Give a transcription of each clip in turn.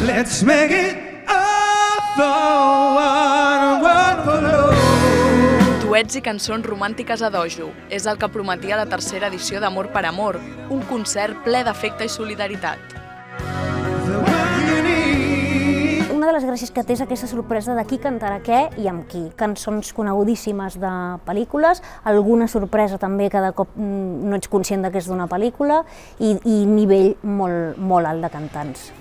Let's make it all for one. Duets i cançons romàntiques a dojo és el que prometia la tercera edició d'Amor per Amor, un concert ple d'afecte i solidaritat. Una de les gràcies que té és aquesta sorpresa de qui cantarà què i amb qui. Cançons conegudíssimes de pel·lícules, alguna sorpresa també que de cop no ets conscient que és d'una pel·lícula i nivell molt alt de cantants.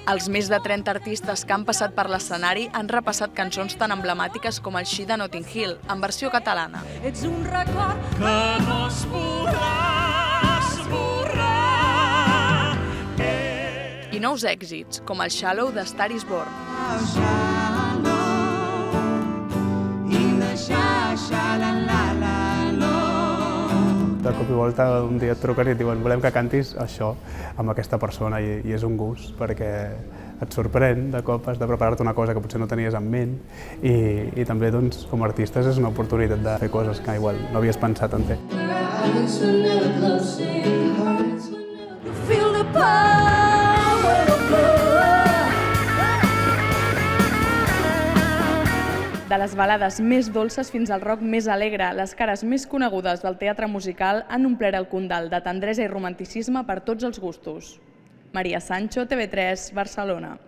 Els més de 30 artistes que han passat per l'escenari han repassat cançons tan emblemàtiques com el She de Notting Hill, en versió catalana. Ets un record que no es podrà esborrar. I nous èxits, com el Shallow de Star is Born. De cop i volta un dia et truquen i et diuen volem que cantis això amb aquesta persona i és un gust perquè et sorprèn, de cop has de preparar-te una cosa que potser no tenies en ment i també doncs, com a artistes és una oportunitat de fer coses que igual no havies pensat en fer. De les balades més dolces fins al rock més alegre, les cares més conegudes del teatre musical han omplert el condal de tendresa i romanticisme per tots els gustos. Maria Sancho, TV3, Barcelona.